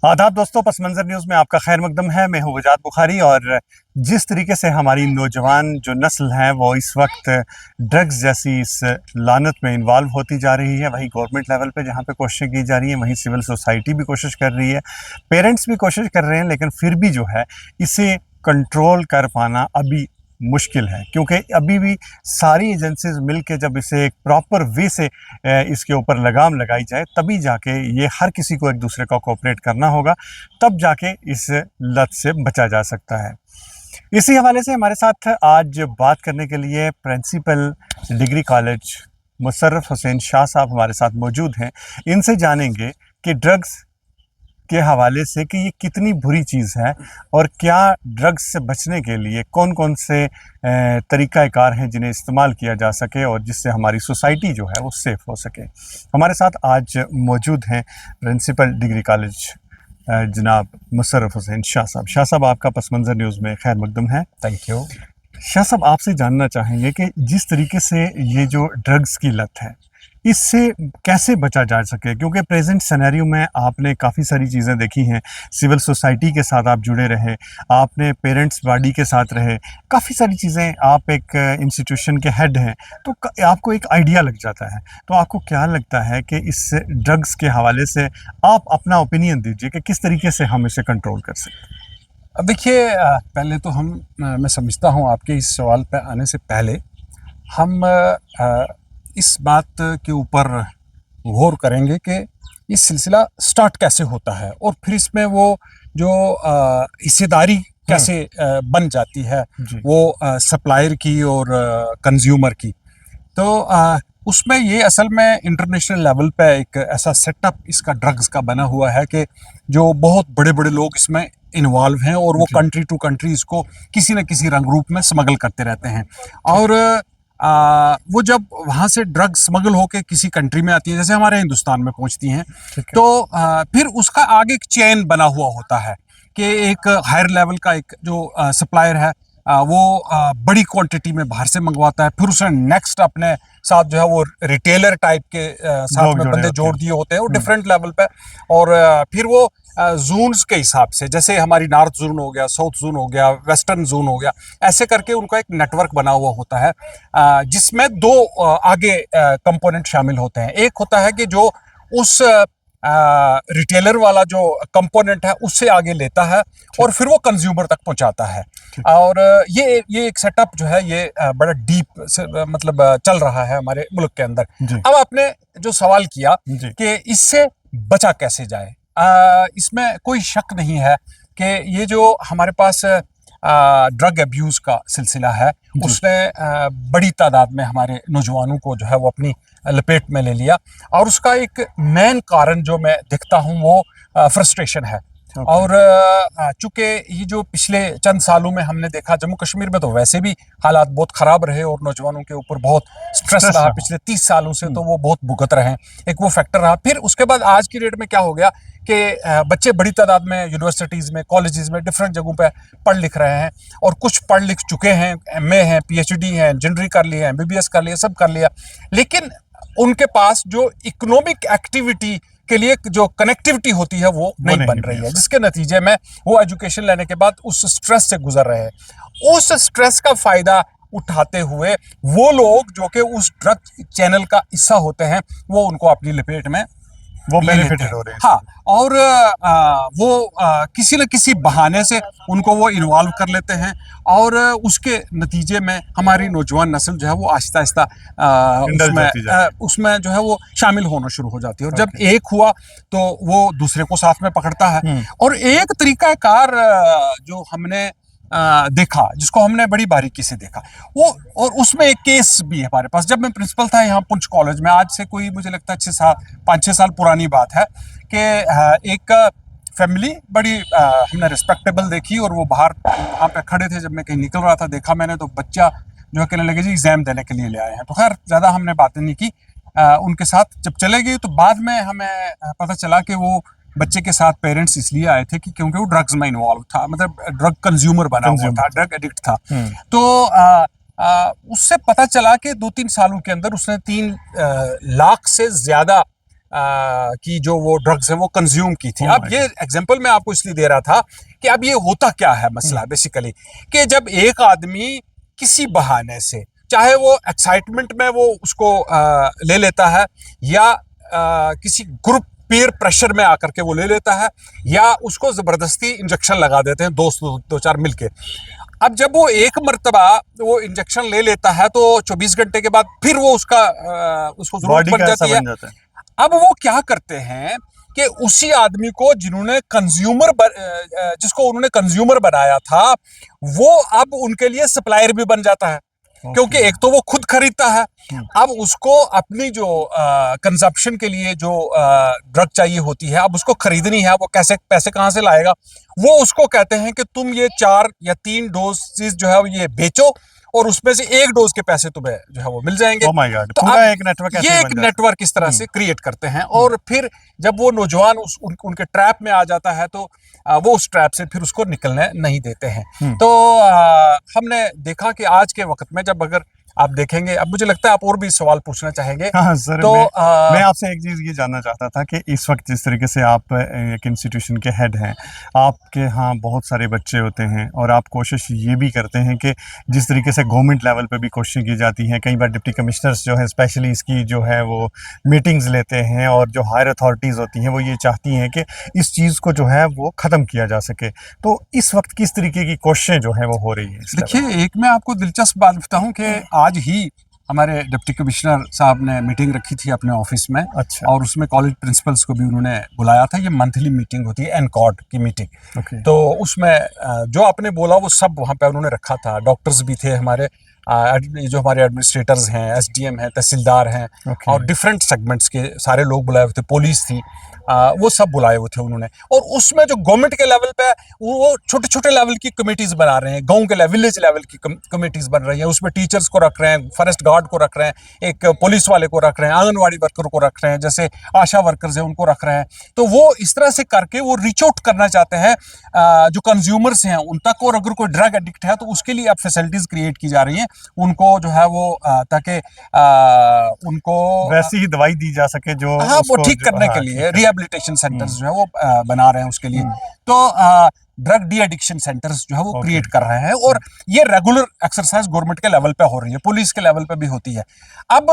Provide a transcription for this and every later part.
आदाब दोस्तों, पस मंज़र न्यूज़ में आपका खैर मकदम है। मैं हूँ वजाद बुखारी। और जिस तरीके से हमारी नौजवान जो नस्ल है वो इस वक्त ड्रग्स जैसी इस लानत में इन्वॉल्व होती जा रही है, वहीं गवर्नमेंट लेवल पे जहाँ पे कोशिशें की जा रही हैं, वहीं सिविल सोसाइटी भी कोशिश कर रही है, पेरेंट्स भी कोशिश कर रहे हैं, लेकिन फिर भी जो है इसे कंट्रोल कर पाना अभी मुश्किल है, क्योंकि अभी भी सारी एजेंसीज मिलके जब इसे एक प्रॉपर वे से इसके ऊपर लगाम लगाई जाए, तभी जाके ये हर किसी को एक दूसरे का कोऑपरेट करना होगा, तब जाके इस लत से बचा जा सकता है। इसी हवाले से हमारे साथ आज बात करने के लिए principal degree college Musharraf Hussain Shah साहब हमारे साथ मौजूद हैं। इनसे जानेंगे कि ड्रग्स के हवाले से कि ये कितनी बुरी चीज़ है और क्या ड्रग्स से बचने के लिए कौन कौन से तरीक़ाकार हैं जिन्हें इस्तेमाल किया जा सके और जिससे हमारी सोसाइटी जो है वो सेफ़ हो सके। हमारे साथ आज मौजूद हैं प्रिंसिपल डिग्री कॉलेज जनाब मुशर्रफ हुसैन शाह साहब। शाह साहब, आपका पस मंज़र न्यूज़ में खैर मकदम है। Thank you. शाह साहब, आपसे जानना चाहेंगे कि जिस तरीके से ये जो ड्रग्स की लत है, इससे कैसे बचा जा सके, क्योंकि प्रेजेंट सिनेरियो में आपने काफ़ी सारी चीज़ें देखी हैं। सिविल सोसाइटी के साथ आप जुड़े रहे, आपने पेरेंट्स बॉडी के साथ रहे, काफ़ी सारी चीज़ें, आप एक इंस्टीट्यूशन के हेड हैं, तो आपको एक आइडिया लग जाता है। तो आपको क्या लगता है कि इस ड्रग्स के हवाले से आप अपना ओपिनियन दीजिए कि किस तरीके से हम इसे कंट्रोल कर सकते हैं। अब देखिए, पहले तो मैं समझता हूँ आपके इस सवाल पे आने से पहले हम इस बात के ऊपर गौर करेंगे कि ये सिलसिला स्टार्ट कैसे होता है और फिर इसमें वो जो हिस्सेदारी कैसे बन जाती है, वो सप्लायर की और कंज्यूमर की। तो उसमें ये असल में इंटरनेशनल लेवल पे एक ऐसा सेटअप इसका ड्रग्स का बना हुआ है कि जो बहुत बड़े बड़े लोग इसमें इन्वॉल्व हैं और वो कंट्री टू कंट्री इसको किसी न किसी रंग रूप में स्मगल करते रहते हैं। और वो जब वहाँ से ड्रग्स स्मगल होके किसी कंट्री में आती है, जैसे हमारे हिंदुस्तान में पहुँचती हैं, तो फिर उसका आगे एक चेन बना हुआ होता है कि एक हायर लेवल का एक जो सप्लायर है वो बड़ी क्वांटिटी में बाहर से मंगवाता है, फिर उसने नेक्स्ट अपने साथ जो है वो रिटेलर टाइप के साथ में बंदे जोड़ दिए होते हैं वो डिफरेंट लेवल पे। और फिर वो जोन्स के हिसाब से, जैसे हमारी नॉर्थ जोन हो गया, साउथ जोन हो गया, वेस्टर्न जोन हो गया, ऐसे करके उनका एक नेटवर्क बना हुआ होता है, जिसमें दो आगे कंपोनेंट शामिल होते हैं। एक होता है कि जो उस रिटेलर वाला जो कंपोनेंट है उससे आगे लेता है और फिर वो कंज्यूमर तक पहुंचाता है। और ये एक सेटअप जो है ये बड़ा डीप मतलब चल रहा है हमारे मुल्क के अंदर। अब आपने जो सवाल किया कि इससे बचा कैसे जाए, इसमें कोई शक नहीं है कि ये जो हमारे पास ड्रग अब्यूज़ का सिलसिला है उसने बड़ी तादाद में हमारे नौजवानों को जो है वो अपनी लपेट में ले लिया। और उसका एक मेन कारण जो मैं देखता हूँ वो फ्रस्ट्रेशन है। और चूंकि ये जो पिछले चंद सालों में हमने देखा, जम्मू कश्मीर में तो वैसे भी हालात बहुत ख़राब रहे और नौजवानों के ऊपर बहुत स्ट्रेस रहा पिछले 30 सालों से, तो वो बहुत भुगत रहे हैं, एक वो फैक्टर रहा। फिर उसके बाद आज की डेट में क्या हो गया कि बच्चे बड़ी तादाद में यूनिवर्सिटीज़ में, कॉलेजेस में, डिफरेंट जगहों पे पढ़ लिख रहे हैं और कुछ पढ़ लिख चुके हैं, एमए हैं, पीएचडी हैं, इंजीनियरिंग कर ली है, एमबीबीएस कर लिया, सब कर लिया, लेकिन उनके पास जो इकोनॉमिक एक्टिविटी के लिए जो कनेक्टिविटी होती है वो नहीं बन रही है, जिसके नतीजे में वो एजुकेशन लेने के बाद उस स्ट्रेस से गुजर रहे हैं। उस स्ट्रेस का फायदा उठाते हुए वो लोग जो कि उस ड्रग चैनल का हिस्सा होते हैं वो उनको अपनी लपेट में वो बेनिफिटेड हो रहे हैं। हाँ, और वो किसी न किसी बहाने से उनको वो इन्वॉल्व कर लेते हैं और उसके नतीजे में हमारी नौजवान नस्ल जो है वो आहिस्ता आहिस्ता उसमें जो है वो शामिल होना शुरू हो जाती है। और जब एक हुआ तो वो दूसरे को साथ में पकड़ता है। और एक तरीकाकार जो हमने देखा, जिसको हमने बड़ी बारीकी से देखा, वो और उसमें एक केस भी है हमारे पास। जब मैं प्रिंसिपल था यहाँ पुंछ कॉलेज में, आज से कोई मुझे लगता है 5-6 साल पुरानी बात है, कि एक फैमिली बड़ी हमने रिस्पेक्टेबल देखी और वो बाहर वहाँ पे खड़े थे। जब मैं कहीं निकल रहा था देखा मैंने, तो बच्चा जो है कहने लगे जी एग्जाम देने के लिए ले आए हैं। तो खैर ज़्यादा हमने बातें नहीं की, उनके साथ जब चले गए तो बाद में हमें पता चला कि वो बच्चे के साथ पेरेंट्स इसलिए आए थे कि क्योंकि वो ड्रग्स में इन्वॉल्व था, मतलब ड्रग कंज्यूमर बना हुआ था, ड्रग एडिक्ट था। तो उससे पता चला कि 2-3 सालों के अंदर उसने 3 लाख से ज्यादा की जो वो ड्रग्स है वो कंज्यूम की थी। Oh अब my ये एग्जांपल मैं आपको इसलिए दे रहा था कि अब ये होता क्या है मसला बेसिकली, कि जब एक आदमी किसी बहाने से, चाहे वो एक्साइटमेंट में वो उसको ले लेता है, या किसी ग्रुप पीयर प्रेशर में आकर के वो ले लेता है, या उसको जबरदस्ती इंजेक्शन लगा देते हैं दोस्त दो चार मिलके। अब जब वो एक मर्तबा वो इंजेक्शन ले लेता है तो 24 घंटे के बाद फिर वो उसको जरूरत बॉडी पड़ का ऐसा जाती है। बन जाता है। अब वो क्या करते हैं कि उसी आदमी को जिसको उन्होंने कंज्यूमर बनाया था, वो अब उनके लिए सप्लायर भी बन जाता है, क्योंकि एक तो वो खुद खरीदता है, अब उसको अपनी जो कंजप्शन के लिए जो ड्रग चाहिए होती है, अब उसको खरीदनी है, वो कैसे पैसे कहाँ से लाएगा? वो उसको कहते हैं कि तुम ये 4 या 3 डोजेस जो है ये बेचो, और उसमें से 1 डोज के पैसे तुम्हें जो है वो मिल जाएंगे। ओह माय गॉड, तो पूरा अब एक नेटवर्क ऐसे ये ही एक बन जाता है। नेटवर्क इस तरह से क्रिएट करते हैं, और फिर जब वो नौजवान उनके ट्रैप में आ जाता है तो वो उस ट्रैप से फिर उसको निकलने नहीं देते हैं। तो हमने देखा कि आज के वक्त में जब अगर आप देखेंगे, अब मुझे लगता है आप और भी सवाल पूछना चाहेंगे। हाँ सर, तो मैं आपसे एक चीज़ ये जानना चाहता था कि इस वक्त जिस तरीके से आप एक इंस्टीट्यूशन के हेड हैं, आपके यहाँ बहुत सारे बच्चे होते हैं और आप कोशिश ये भी करते हैं कि जिस तरीके से गवर्नमेंट लेवल पे भी कोशिशें की जाती हैं, कई बार डिप्टी कमिश्नर्स जो है स्पेशली इसकी जो है वो मीटिंग्स लेते हैं, और जो हायर अथॉरिटीज़ होती हैं वो ये चाहती हैं कि इस चीज़ को जो है वो ख़त्म किया जा सके। तो इस वक्त किस तरीके की कोशिशें जो है वो हो रही है इस लेवल पे? देखिए, एक मैं आपको दिलचस्प बात बताऊं कि आज ही हमारे डिप्टी कमिश्नर साहब ने मीटिंग रखी थी अपने ऑफिस में, अच्छा। और उसमें कॉलेज प्रिंसिपल्स को भी उन्होंने बुलाया था। ये मंथली मीटिंग होती है, एनकॉर्ड की मीटिंग। ओके। तो उसमें जो आपने बोला वो सब वहाँ पे उन्होंने रखा था। डॉक्टर्स भी थे हमारे, जो हमारे एडमिनिस्ट्रेटर्स हैं, एसडीएम हैं, तहसीलदार हैं, ओके। और डिफरेंट सेगमेंट्स के सारे लोग बुलाए हुए थे, पुलिस थी, वो सब बुलाए हुए थे उन्होंने। और उसमें जो गवर्नमेंट के लेवल पे वो छोटे छोटे लेवल की कमेटीज बना रहे हैं, गांव के विलेज लेवल की कमेटीज बन रही हैं। उसमें टीचर्स को रख रहे हैं, फॉरेस्ट गार्ड को रख रहे हैं, एक पुलिस वाले को रख रहे हैं, आंगनवाड़ी वर्कर को रख रहे हैं, जैसे आशा वर्कर्स हैं उनको रख रहे हैं। तो वो इस तरह से करके वो रीच आउट करना चाहते हैं जो कंज्यूमर्स हैं उन तक, और अगर कोई ड्रग एडिक्ट है तो उसके लिए अब फैसिलिटीज क्रिएट की जा रही हैं उनको जो है वो ताकि उनको वैसी ही दवाई दी जा सके जो हाँ वो उसको ठीक जो करने हाँ के ठीक लिए है। रिहेबिलिटेशन सेंटर्स जो है वो बना रहे हैं उसके लिए। तो ड्रग डी एडिक्शन सेंटर्स जो है वो ओके। क्रिएट कर रहे हैं, और ये रेगुलर एक्सरसाइज गवर्नमेंट के लेवल पे हो रही है, पुलिस के लेवल पे भी होती है। अब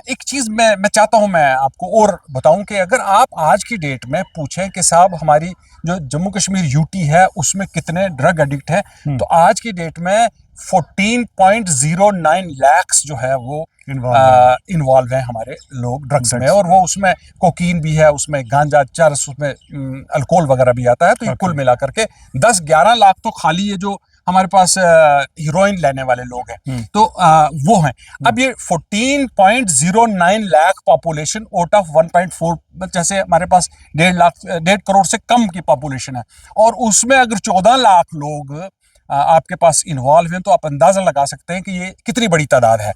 एक चीज मैं चाहता हूं मैं आपको और बताऊं कि अगर आप आज की डेट में पूछें कि साहब हमारी जो जम्मू कश्मीर यूटी है उसमें कितने ड्रग एडिक्ट हैं, तो आज की डेट में 14.09 लाख जो है वो इन्वॉल्व हैं हमारे लोग ड्रग्स में, और वो उसमें कोकीन भी है, उसमें गांजा, चरस, उसमें अल्कोहल वगैरह भी आता है। तो ये कुल मिलाकर के 10-11 लाख तो खाली ये जो हमारे पास हीरोइन लेने वाले लोग हैं तो वो हैं। अब ये 14.09 लाख पॉपुलेशन आउट ऑफ 1.4, जैसे हमारे पास 1.5 करोड़ से कम की पॉपुलेशन है, और उसमें अगर 14 लाख लोग आपके पास इन्वॉल्व हैं, तो आप अंदाजा लगा सकते हैं कि ये कितनी बड़ी तादाद है।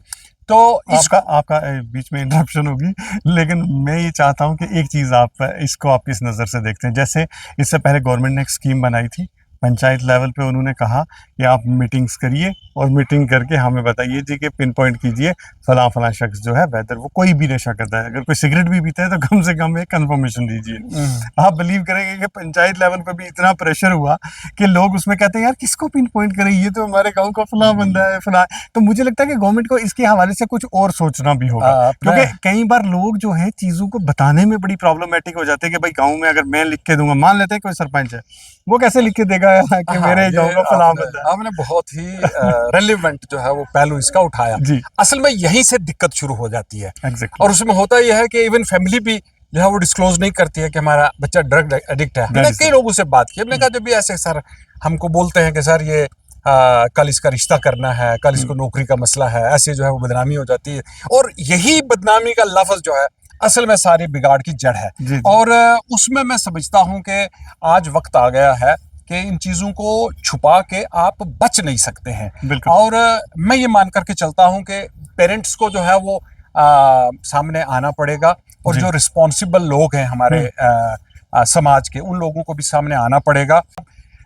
तो आपका बीच में इंटरप्शन होगी, लेकिन मैं ये चाहता हूँ कि एक चीज़ आप इसको आप किस नज़र से देखते हैं। जैसे इससे पहले गवर्नमेंट ने एक स्कीम बनाई थी पंचायत लेवल पे, उन्होंने कहा कि आप मीटिंग्स करिए और मीटिंग करके हमें बताइए जी कि पिन पॉइंट कीजिए फला फला शख्स जो है वेदर वो कोई भी नशा करता है, अगर कोई सिगरेट भी पीता है तो कम से कम एक कंफर्मेशन दीजिए। आप बिलीव करेंगे कि पंचायत लेवल पे भी इतना प्रेशर हुआ कि लोग उसमें कहते हैं यार किसको पिन पॉइंट करें, ये तो हमारे गाँव का फला बंदा है फला। तो मुझे लगता है कि गवर्नमेंट को इसके हवाले से कुछ और सोचना भी होगा, क्योंकि कई बार लोग जो है चीज़ों को बताने में बड़ी प्रॉब्लमेटिक हो जाते हैं कि भाई गाँव में अगर मैं लिख के दूंगा, मान लेते हैं कोई सरपंच है, वो कैसे लिख के देगा कि मेरे गाँव का फला बंदा है। आपने बहुत ही रेलिवेंट जो है वो पहलू इसका उठाया। जी। असल में यहीं से दिक्कत शुरू हो जाती है। Exactly. और उसमें होता यह है कि इवन फैमिली भी जो है वो डिस्क्लोज नहीं करती है कि हमारा बच्चा ड्रग एडिक्ट है। मैंने कई लोगों से बात की, हमने कहा जब भी ऐसे सर हमको बोलते हैं कि सर ये कल इसका रिश्ता करना है, कल इसको नौकरी का मसला है, ऐसे जो है वो बदनामी हो जाती है, और यही बदनामी का लफ्ज जो है असल में सारी बिगाड़ की जड़ है। जी। और उसमें मैं समझता हूं कि आज वक्त आ गया है कि इन चीज़ों को छुपा के आप बच नहीं सकते हैं। और मैं ये मान करके चलता हूं कि पेरेंट्स को जो है वो सामने आना पड़ेगा, और जो रिस्पॉन्सिबल लोग हैं हमारे समाज के, उन लोगों को भी सामने आना पड़ेगा।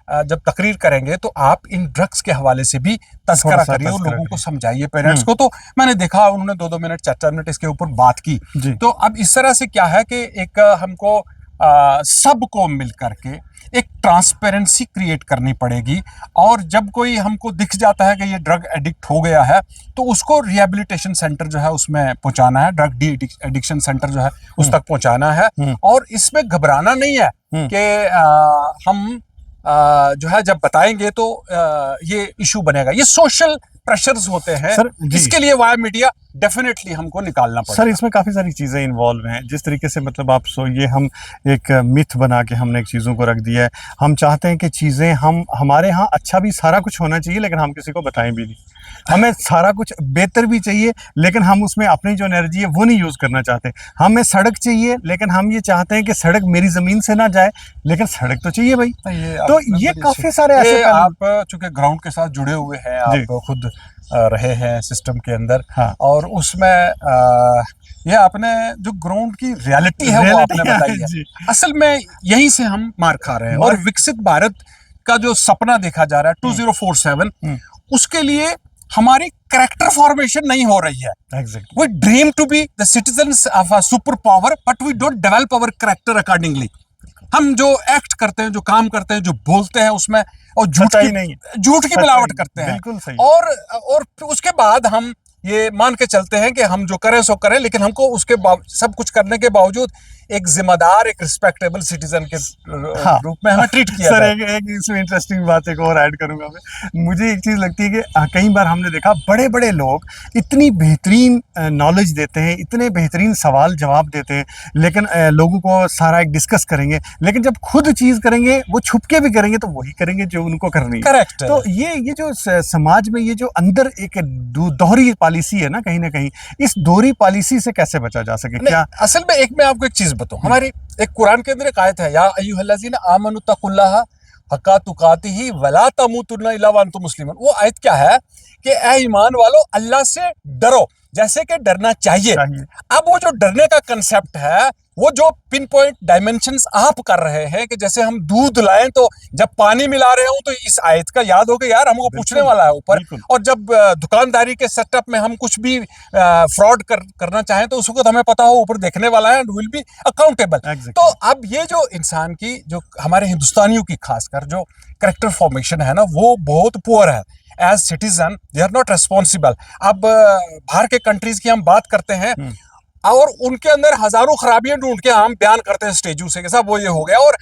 जब तकरीर करेंगे तो आप इन ड्रग्स के हवाले से भी तज़किरा थोड़ा सा करिए और तज़किरा लोगों को करिए। समझाइए पेरेंट्स को। तो मैंने देखा उन्होंने 2-2 मिनट 4-4 मिनट इसके ऊपर बात की। जी। तो अब इस तरह से क्या है कि एक हमको सबको मिल करके एक ट्रांसपेरेंसी क्रिएट करनी पड़ेगी, और जब कोई हमको दिख जाता है कि ये ड्रग एडिक्ट हो गया है तो उसको रिहेबिलिटेशन सेंटर जो है उसमें पहुंचाना है, ड्रग डी एडिक्शन सेंटर जो है उस तक पहुंचाना है। और इसमें घबराना नहीं है कि हम जो है जब बताएंगे तो ये इशू बनेगा। ये सोशल प्रेशर्स होते हैं सर, जी। इसके लिए वाया मीडिया डेफिनेटली हमको निकालना सर पड़ेगा। इसमें काफ़ी सारी चीज़ें इन्वॉल्व हैं। जिस तरीके से मतलब आप ये हम एक मिथ बना के हमने एक चीज़ों को रख दिया है। हम चाहते हैं कि चीज़ें हमारे यहाँ अच्छा भी सारा कुछ होना चाहिए, लेकिन हम किसी को बताएं भी नहीं। हमें सारा कुछ बेहतर भी चाहिए, लेकिन हम उसमें अपनी जो एनर्जी है वो नहीं यूज़ करना चाहते। हमें सड़क चाहिए, लेकिन हम ये चाहते हैं कि सड़क मेरी ज़मीन से ना जाए, लेकिन सड़क तो चाहिए भाई। तो ये काफ़ी सारे ऐसे आप चूंकि ग्राउंड के साथ जुड़े हुए हैं, आप खुद रहे हैं सिस्टम के अंदर। हाँ। और उसमें ये आपने जो ग्राउंड की रियलिटी है वो आपने बताई है। असल में यहीं से हम मार खा रहे हैं। और विकसित भारत का जो सपना देखा जा रहा है 2047, उसके लिए हमारी कैरेक्टर फॉर्मेशन नहीं हो रही है। Exactly. We dream to be the citizens of a superpower, but we don't develop our character accordingly. हम जो एक्ट करते हैं, जो काम करते हैं, जो बोलते हैं उसमें और झूठ की मिलावट करते हैं। बिल्कुल सही। और उसके बाद हम ये मान के चलते हैं कि हम जो करें सो करें, लेकिन हमको उसके सब कुछ करने के बावजूद एक जिम्मेदार, एक रिस्पेक्टेबल सिटीजन के रूप में हमें ट्रीट किया सर जाए। एक इसमें इंटरेस्टिंग बात एक और ऐड करूंगा मैं। मुझे एक चीज़ लगती है कि कई बार हमने देखा बड़े बड़े लोग इतनी बेहतरीन नॉलेज देते हैं, इतने बेहतरीन सवाल जवाब देते हैं, लेकिन लोगों को सारा एक डिस्कस करेंगे, लेकिन जब खुद चीज़ करेंगे वो छुप के भी करेंगे तो वही करेंगे जो उनको करनी है। करेक्ट। तो ये जो समाज में ये जो अंदर एक दोहरी पॉलिसी है ना कहीं, इस दोहरी पॉलिसी से कैसे बचा जा सके? क्या असल में एक मैं आपको एक चीज बताऊं, हमारी एक कुरान के अंदर एक आयत है, या अय्युहल्लज़ीना आमनु तक़ुल्लाह हक़्क़ा तुक़ातिही वला तमूतुन्ना इल्ला व अंतुम मुस्लिमून। वो आयत क्या है कि ए ईमान वालों, अल्लाह से डरो जैसे कि डरना चाहिए। अब वो जो डरने का कंसेप्ट है, वो जो पिन पॉइंट डायमेंशंस आप कर रहे हैं कि जैसे हम दूध लाएं तो जब पानी मिला रहे हो तो इस आयत का याद हो कि यार हमको पूछने वाला है ऊपर। और जब दुकानदारी के सेटअप में हम कुछ भी फ्रॉड करना चाहें तो उस वक्त हमें पता हो ऊपर देखने वाला है, एंड विल बी अकाउंटेबल। तो अब ये जो इंसान की, जो हमारे हिंदुस्तानियों की खासकर जो कैरेक्टर फॉर्मेशन है ना, वो बहुत पुअर है। As citizen they are not responsible. अब बाहर के कंट्रीज की हम बात करते हैं और उनके अंदर हजारों खराबियां ढूंढ के हम बयान करते हैं स्टेजों से कि साहब वो ये हो गया। और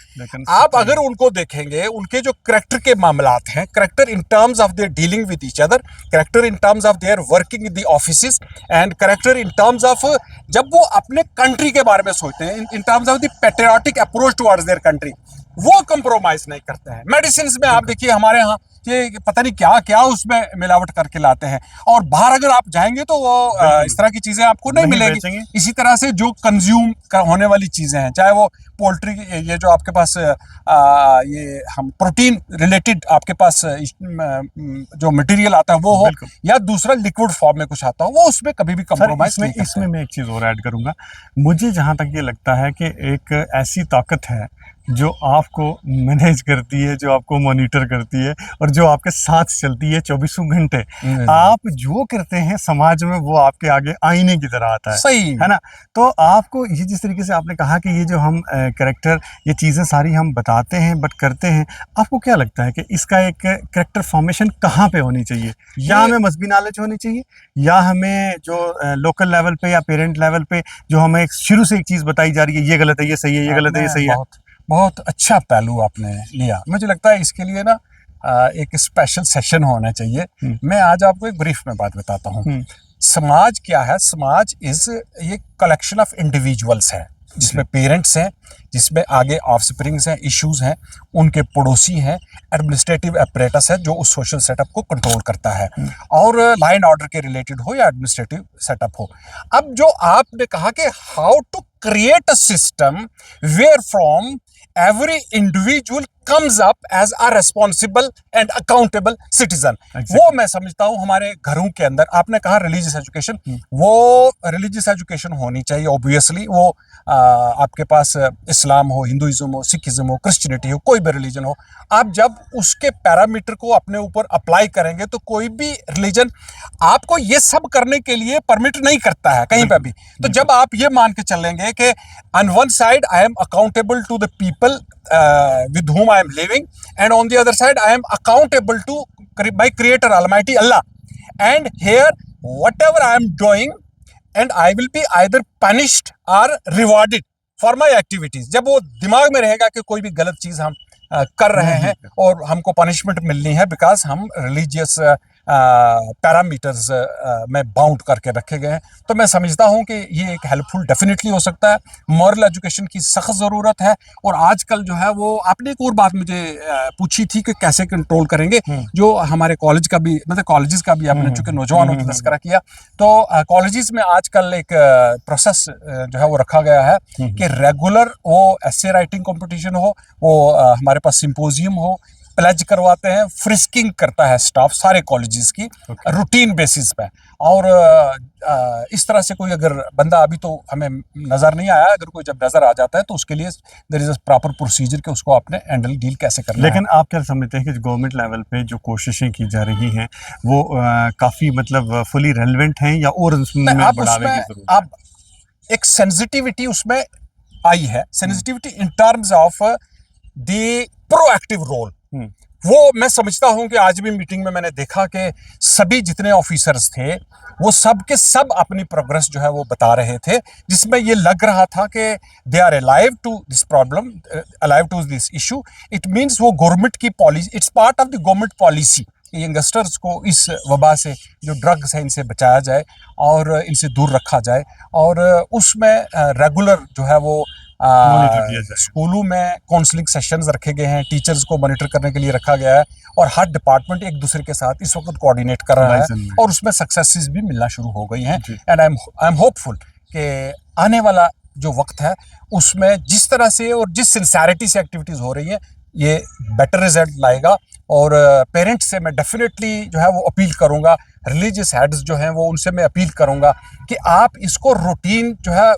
आप अगर उनको देखेंगे, उनके जो करेक्टर के मामलात हैं, character in terms of their dealing with each other, character in terms of their working in the offices, and character in terms of जब वो अपने कंट्री के बारे में सोचते हैं, इन terms of the patriotic approach towards their country, वो compromise नहीं करते हैं। मेडिसिन में आप देखिए हमारे यहाँ ये पता नहीं क्या क्या उसमें मिलावट करके लाते हैं, और बाहर अगर आप जाएंगे तो वो इस तरह की चीजें आपको नहीं मिलेंगी। इसी तरह से जो कंज्यूम होने वाली चीजें हैं, चाहे वो पोल्ट्री, ये जो आपके पास ये हम प्रोटीन रिलेटेड आपके पास जो मटेरियल आता है वो हो, या दूसरा लिक्विड फॉर्म में कुछ आता हो, वो उसमें कभी भी कंप्रोमाइज नहीं करते। इसमें मैं एक चीज और ऐड करूंगा। मुझे जहां तक ये लगता है कि एक ऐसी ताकत है जो आपको मैनेज करती है, जो आपको मॉनिटर करती है, और जो आपके साथ चलती है 24 घंटे। आप जो करते हैं समाज में वो आपके आगे आईने की तरह आता है, सही है ना? तो आपको ये जिस तरीके से आपने कहा कि ये जो हम कैरेक्टर, ये चीज़ें सारी हम बताते हैं बट करते हैं, आपको क्या लगता है कि इसका एक कैरेक्टर फॉर्मेशन कहाँ पे होनी चाहिए? या हमें मजहबी नॉलेज होनी चाहिए, या हमें जो लोकल लेवल पे या पेरेंट लेवल पे जो हमें शुरू से एक चीज़ बताई जा रही है, ये गलत है, ये सही है, ये गलत है, ये सही है? बहुत अच्छा पहलू आपने लिया। मुझे लगता है इसके लिए ना एक स्पेशल सेशन होना चाहिए। मैं आज आपको एक ब्रीफ में बात बताता हूँ। समाज क्या है? समाज ये कलेक्शन ऑफ इंडिविजुअल्स है, जिसमें पेरेंट्स हैं, जिसमें आगे ऑफस्प्रिंग्स हैं, इश्यूज हैं, उनके पड़ोसी हैं, एडमिनिस्ट्रेटिव अपरेटस है जो उस सोशल सेटअप को कंट्रोल करता है, और लाइन ऑर्डर के रिलेटेड हो या एडमिनिस्ट्रेटिव सेटअप हो। अब जो आपने कहा कि how to create a system where from every individual comes up as a responsible and accountable citizen. Exactly. वो मैं समझता हूँ हमारे घरों के अंदर, आपने कहा रिलीजियस एजुकेशन, वो रिलीजियस एजुकेशन होनी चाहिए ऑब्वियसली। वो आपके पास इस्लाम हो, हिंदुइज्म हो, सिखिज्म हो, क्रिश्चियनिटी हो, कोई भी रिलीजन हो, आप जब उसके पैरामीटर को अपने ऊपर अप्लाई करेंगे तो कोई भी रिलीजन आपको ये सब करने के लिए परमिट नहीं करता है कहीं पे भी। तो जब आप ये मान के चलेंगे कि on one side I am accountable to the people with whom I am living, and on the other side I am accountable to my creator Almighty Allah, and here whatever I am doing, and I will be either punished or rewarded for my activities। जब वो दिमाग में रहेगा कि कोई भी गलत चीज हम कर रहे हैं और हमको पनिशमेंट मिलनी है बिकॉज हम रिलीजियस पैरामीटर्स में बाउंड करके रखे गए हैं, तो मैं समझता हूं कि ये एक हेल्पफुल डेफिनेटली हो सकता है। मॉरल एजुकेशन की सख्त ज़रूरत है, और आजकल जो है वो, आपने एक और बात मुझे पूछी थी कि कैसे कंट्रोल करेंगे, जो हमारे कॉलेज का भी, मतलब कॉलेजेस का भी आपने चूंकि नौजवानों की तस्करा किया, तो कॉलेजेस में आजकल एक प्रोसेस जो है वो रखा गया है कि रेगुलर वो एसे राइटिंग कंपटीशन हो, वो हमारे पास सिंपोजियम हो, प्लेज करवाते हैं, फ्रिस्किंग करता है स्टाफ सारे कॉलेजेस की रूटीन बेसिस पे। और इस तरह से कोई अगर बंदा, अभी तो हमें नज़र नहीं आया, अगर कोई जब नज़र आ जाता है तो उसके लिए there is a proper procedure कि उसको आपने हैंडल डील कैसे करना है। लेकिन आप क्या समझते हैं कि गवर्नमेंट लेवल पे जो कोशिशें की जा रही हैं वो काफ़ी मतलब फुली रेलेवेंट हैं, या और उसमें बढ़ावे की जरूरत है? आप एक सेंसिटिविटी उसमें आई है, sensitivity in terms of the proactive role, वो मैं समझता हूं कि आज भी मीटिंग में मैंने देखा कि सभी जितने ऑफिसर्स थे वो सब के सब अपनी प्रोग्रेस जो है वो बता रहे थे, जिसमें ये लग रहा था कि they are alive to this problem, alive to this issue. It means वो गवर्नमेंट की policy, it's part of the government policy, youngsters को इस वबा से, जो ड्रग्स है, इनसे बचाया जाए और इनसे दूर रखा जाए, और उसमें रेगुलर जो है वो स्कूलों में काउंसलिंग सेशंस रखे गए हैं, टीचर्स को मॉनिटर करने के लिए रखा गया है, और हर डिपार्टमेंट एक दूसरे के साथ इस वक्त कोऑर्डिनेट कर रहा है, और उसमें सक्सेसेस भी मिलना शुरू हो गई हैं। एंड आई एम होपफुल कि आने वाला जो वक्त है उसमें जिस तरह से और जिस सिंसेरिटी से एक्टिविटीज़ हो रही हैं, ये बेटर रिजल्ट लाएगा। और पेरेंट्स से मैं डेफिनेटली जो है वो अपील करूँगा, रिलीजियस हेड्स जो हैं वो, उनसे मैं अपील करूँगा कि आप इसको रूटीन जो है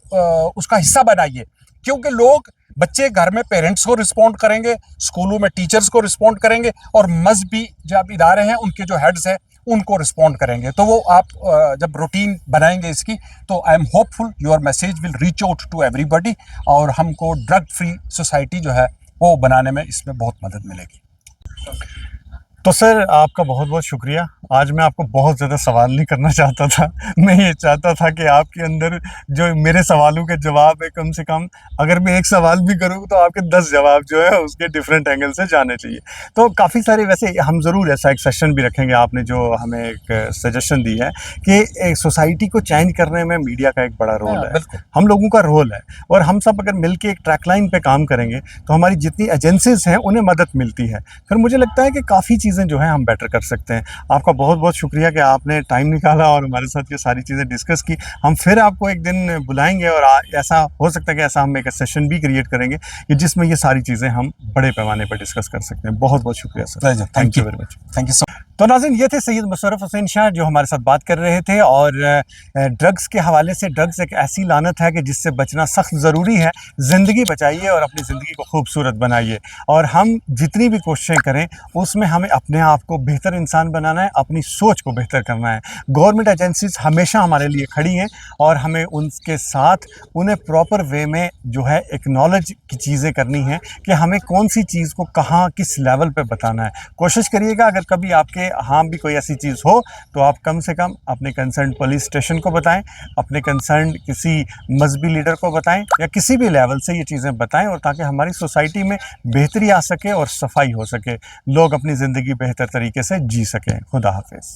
उसका हिस्सा बनाइए, क्योंकि लोग, बच्चे घर में पेरेंट्स को रिस्पॉन्ड करेंगे, स्कूलों में टीचर्स को रिस्पॉन्ड करेंगे, और मजहबी जब इदारे हैं उनके जो हेड्स हैं उनको रिस्पॉन्ड करेंगे। तो वो आप जब रूटीन बनाएंगे इसकी, तो I am hopeful your message will reach out to everybody, और हमको ड्रग फ्री सोसाइटी जो है वो बनाने में इसमें बहुत मदद मिलेगी। तो सर, आपका बहुत बहुत शुक्रिया। आज मैं आपको बहुत ज़्यादा सवाल नहीं करना चाहता था, मैं ये चाहता था कि आपके अंदर जो मेरे सवालों के जवाब है, कम से कम अगर मैं एक सवाल भी करूँ तो आपके 10 जवाब जो है उसके डिफरेंट एंगल से जाने चाहिए। तो काफ़ी सारे, वैसे हम ज़रूर ऐसा एक सेशन भी रखेंगे। आपने जो हमें एक सजेशन दी है कि एक सोसाइटी को चेंज करने में मीडिया का एक बड़ा रोल है, हम लोगों का रोल है, और हम सब अगर मिल के एक ट्रैक लाइन पर काम करेंगे तो हमारी जितनी एजेंसीज हैं उन्हें मदद मिलती है, फिर मुझे लगता है कि काफ़ी चीज़ें जो है हम बेटर कर सकते हैं। आपका बहुत बहुत शुक्रिया कि आपने टाइम निकाला और हमारे साथ ये सारी चीज़ें डिस्कस की। हम फिर आपको एक दिन बुलाएंगे, और ऐसा हो सकता है कि ऐसा हम एक सेशन भी क्रिएट करेंगे कि जिसमें ये सारी चीज़ें हम बड़े पैमाने पर डिस्कस कर सकते हैं। बहुत बहुत शुक्रिया sir, thank you very much. Thank you so. तो नाज़रीन, ये थे सैयद मुशर्रफ हुसैन शाह जो हमारे साथ बात कर रहे थे, और ड्रग्स के हवाले से, ड्रग्स एक ऐसी लानत है कि जिससे बचना सख्त ज़रूरी है। ज़िंदगी बचाइए और अपनी ज़िंदगी को खूबसूरत बनाइए, और हम जितनी भी कोशिशें करें उसमें हमें अपने आप को बेहतर इंसान बनाना है, अपनी सोच को बेहतर करना है। गवर्नमेंट एजेंसीज हमेशा हमारे लिए खड़ी हैं, और हमें उनके साथ उन्हें प्रॉपर वे में जो है एक्नॉलेज की चीज़ें करनी हैं कि हमें कौन सी चीज़ को कहाँ किस लेवल पे बताना है। कोशिश करिएगा अगर कभी आपके यहाँ भी कोई ऐसी चीज़ हो तो आप कम से कम अपने कंसर्न पुलिस स्टेशन को बताएं, अपने कंसर्न किसी मजहबी लीडर को बताएं, या किसी भी लेवल से ये चीज़ें बताएं, और ताकि हमारी सोसाइटी में बेहतरी आ सके और सफाई हो सके, लोग अपनी ज़िंदगी बेहतर तरीके से जी सकें। खुदा हाफिज़।